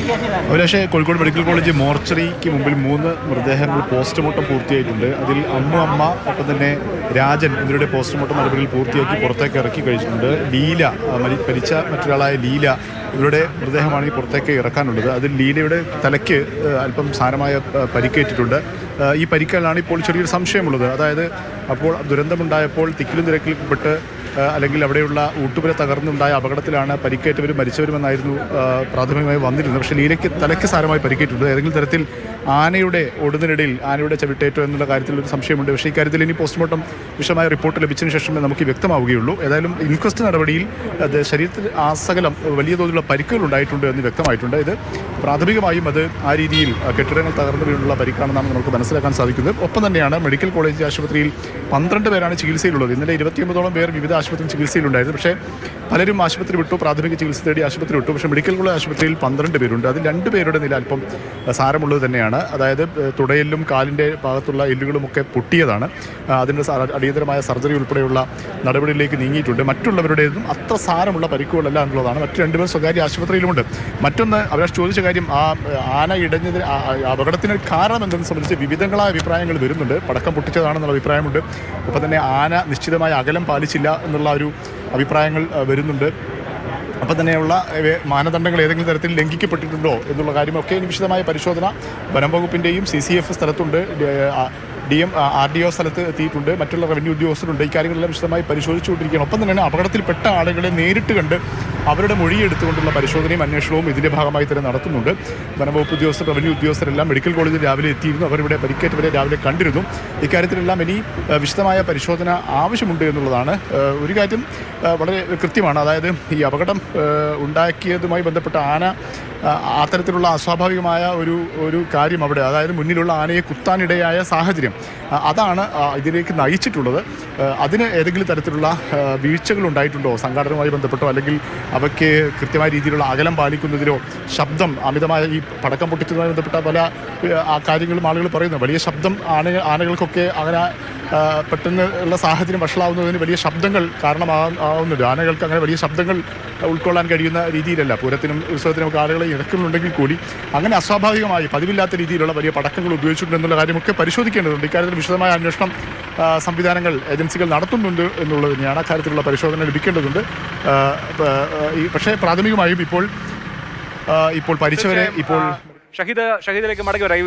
പക്ഷേ Kozhikode medical college മോർച്ചറിക്ക് മുമ്പിൽ 3 മൃതദേഹങ്ങൾ പോസ്റ്റ്മോർട്ടം പൂർത്തിയായിട്ടുണ്ട്. അതിൽ അമ്മ ഒപ്പം തന്നെ രാജൻ എന്നിവരുടെ പോസ്റ്റ്മോർട്ടം നടപടികൾ പൂർത്തിയാക്കി പുറത്തേക്ക് ഇറക്കി കഴിച്ചിട്ടുണ്ട്. ലീല മരിച്ച മറ്റൊരാളായ ലീല ഇവരുടെ മൃതദേഹമാണ് ഈ പുറത്തേക്ക് ഇറക്കാനുള്ളത്. അതിൽ ലീലയുടെ തലയ്ക്ക് അല്പം സാരമായ പരിക്കേറ്റിട്ടുണ്ട്. ഈ പരിക്കലാണ് ഇപ്പോൾ ചെറിയൊരു സംശയമുള്ളത്. അതായത് അപ്പോൾ ദുരന്തമുണ്ടായപ്പോൾ തിക്കിലും തിരക്കിൽ പെട്ട് അല്ലെങ്കിൽ അവിടെയുള്ള ഊട്ടുപുര തകർന്നുണ്ടായ അപകടത്തിലാണ് പരിക്കേറ്റവരും മരിച്ചവരുമെന്നായിരുന്നു പ്രാഥമികമായി വന്നിരുന്നത്. പക്ഷേ ലീലയ്ക്ക് തലയ്ക്ക് സാരമായി പരിക്കേറ്റിട്ടുണ്ട്. ഏതെങ്കിലും തരത്തിൽ ആനയുടെ ഓടുന്നതിനിടയിൽ ആനയുടെ ചവിട്ടേറ്റോ എന്നുള്ള കാര്യത്തിൽ ഒരു സംശയമുണ്ട്. പക്ഷേ ഇക്കാര്യത്തിൽ ഇനി പോസ്റ്റ്മോർട്ടം വിശദമായ റിപ്പോർട്ട് ലഭിച്ചതിന് ശേഷമേ നമുക്ക് വ്യക്തമാവുകയുള്ളൂ. ഏതായാലും ഇൻക്വസ്റ്റ് നടപടിയിൽ ശരീരത്തിൽ ആസകലം വലിയ തോതിലുള്ള പരിക്കുകൾ ഉണ്ടായിട്ടുണ്ട് എന്ന് വ്യക്തമായിട്ടുണ്ട്. ഇത് പ്രാഥമികമായും അത് ആ രീതിയിൽ കെട്ടിടങ്ങൾ തകർന്നു വീണുള്ള പരിക്കാണെന്നാണ് നമുക്ക് മനസ്സിലാക്കാൻ സാധിക്കുന്നത്. ഒപ്പം തന്നെയാണ് മെഡിക്കൽ കോളേജ് ആശുപത്രിയിൽ 12 പേരാണ് ചികിത്സയിലുള്ളത്. ഇന്നലെ 29ഓളം പേർ വിവിധ ആശുപത്രിയിൽ ചികിത്സയിലുണ്ടായിരുന്നു. പക്ഷേ പലരും ആശുപത്രി വിട്ടു, പ്രാഥമിക ചികിത്സ തേടി ആശുപത്രി വിട്ടു. പക്ഷേ മെഡിക്കൽ കോളേജ് ആശുപത്രിയിൽ 12 പേരുണ്ട്. അതിൽ 2 പേരുടെ നില അല്പം സാരമുള്ളത് തന്നെയാണ്. അതായത് തുടയിലും കാലിൻ്റെ ഭാഗത്തുള്ള എല്ലുകളുമൊക്കെ പൊട്ടിയതാണ്. അതിൻ്റെ അടിയന്തരമായ സർജറി ഉൾപ്പെടെയുള്ള നടപടിയിലേക്ക് നീങ്ങിയിട്ടുണ്ട്. മറ്റുള്ളവരുടേതും അത്ര സാരമുള്ള പരിക്കുകളല്ല എന്നുള്ളതാണ്. മറ്റു 2 പേർ സ്വകാര്യ ആശുപത്രിയിലുമുണ്ട്. മറ്റൊന്ന് അവരാ ചോദിച്ച കാര്യം, ആ ആന ഇടഞ്ഞതിന് അപകടത്തിന് കാരണം എന്തെന്ന് സംബന്ധിച്ച് വിവിധങ്ങളായ അഭിപ്രായങ്ങൾ വരുന്നുണ്ട്. പടക്കം പൊട്ടിച്ചതാണെന്നുള്ള അഭിപ്രായമുണ്ട്. ഒപ്പം തന്നെ ആന നിശ്ചിതമായ അകലം പാലിച്ചില്ല എന്നുള്ള ഒരു അഭിപ്രായങ്ങൾ വരുന്നുണ്ട്. അപ്പം തന്നെയുള്ള മാനദണ്ഡങ്ങൾ ഏതെങ്കിലും തരത്തിൽ ലംഘിക്കപ്പെട്ടിട്ടുണ്ടോ എന്നുള്ള കാര്യമൊക്കെ ഇനി വിശദമായ പരിശോധന വനം വകുപ്പിൻ്റെയും CCF സ്ഥലത്തുണ്ട്, RDO സ്ഥലത്ത് എത്തിയിട്ടുണ്ട്, മറ്റുള്ള റവന്യൂ ഉദ്യോഗസ്ഥരുണ്ട്. ഇക്കാര്യങ്ങളെല്ലാം വിശദമായി പരിശോധിച്ചുകൊണ്ടിരിക്കുകയാണ്. ഒപ്പം തന്നെയാണ് അപകടത്തിൽപ്പെട്ട ആളുകളെ നേരിട്ട് കണ്ട് അവരുടെ മൊഴിയെടുത്തുകൊണ്ടുള്ള പരിശോധനയും അന്വേഷണവും ഇതിൻ്റെ ഭാഗമായി തന്നെ നടത്തുന്നുണ്ട്. വനംവകുപ്പ് ഉദ്യോഗസ്ഥർ, റവന്യൂ ഉദ്യോഗസ്ഥരെല്ലാം മെഡിക്കൽ കോളേജിൽ രാവിലെ എത്തിയിരുന്നു. അവരിവിടെ പരിക്കേറ്റവരെ രാവിലെ കണ്ടിരുന്നു. ഇക്കാര്യത്തിലെല്ലാം ഇനി വിശദമായ പരിശോധന ആവശ്യമുണ്ട് എന്നുള്ളതാണ്. ഒരു കാര്യം വളരെ കൃത്യമാണ്. അതായത് ഈ അപകടം ഉണ്ടാക്കിയതുമായി ബന്ധപ്പെട്ട ആന അത്തരത്തിലുള്ള അസ്വാഭാവികമായ ഒരു കാര്യം അവിടെ, അതായത് മുന്നിലുള്ള ആനയെ കുത്താനിടയായ സാഹചര്യം, അതാണ് ഇതിലേക്ക് നയിച്ചിട്ടുള്ളത്. അതിന് ഏതെങ്കിലും തരത്തിലുള്ള വീഴ്ചകൾ ഉണ്ടായിട്ടുണ്ടോ സംഘാടനവുമായി ബന്ധപ്പെട്ടോ, അല്ലെങ്കിൽ അവയ്ക്ക് കൃത്യമായ രീതിയിലുള്ള അകലം പാലിക്കുന്നതിലോ, ശബ്ദം അമിതമായ ഈ പടക്കം പൊട്ടിച്ചതുമായി ബന്ധപ്പെട്ട പല കാര്യങ്ങളും ആളുകൾ പറയുന്നു. വലിയ ശബ്ദം ആനകൾക്കൊക്കെ അങ്ങനെ പെട്ടെന്ന് ഉള്ള സാഹചര്യം വഷളാവുന്നതിന് വലിയ ശബ്ദങ്ങൾ കാരണമാവുന്നുണ്ട്. ആനകൾക്ക് അങ്ങനെ വലിയ ശബ്ദങ്ങൾ ഉൾക്കൊള്ളാൻ കഴിയുന്ന രീതിയിലല്ല. പൂരത്തിനും ഉത്സവത്തിനും ഒക്കെ ആളുകളെ ഇറക്കുന്നുണ്ടെങ്കിൽ കൂടി അങ്ങനെ അസ്വാഭാവികമായി പതിവില്ലാത്ത രീതിയിലുള്ള വലിയ പടക്കങ്ങൾ ഉപയോഗിച്ചിട്ടുണ്ടെന്നുള്ള കാര്യമൊക്കെ പരിശോധിക്കേണ്ടതുണ്ട്. ഇക്കാര്യത്തിൽ വിശദമായ അന്വേഷണം സംവിധാനങ്ങൾ, ഏജൻസികൾ നടത്തുന്നുണ്ട് എന്നുള്ളത് തന്നെയാണ്. അക്കാര്യത്തിലുള്ള പരിശോധന ലഭിക്കേണ്ടതുണ്ട്. പക്ഷേ പ്രാഥമികമായും ഇപ്പോൾ പരിച്ചവരെ ഇപ്പോൾ ഷഹീദിലേക്ക് മടങ്ങി വരാം.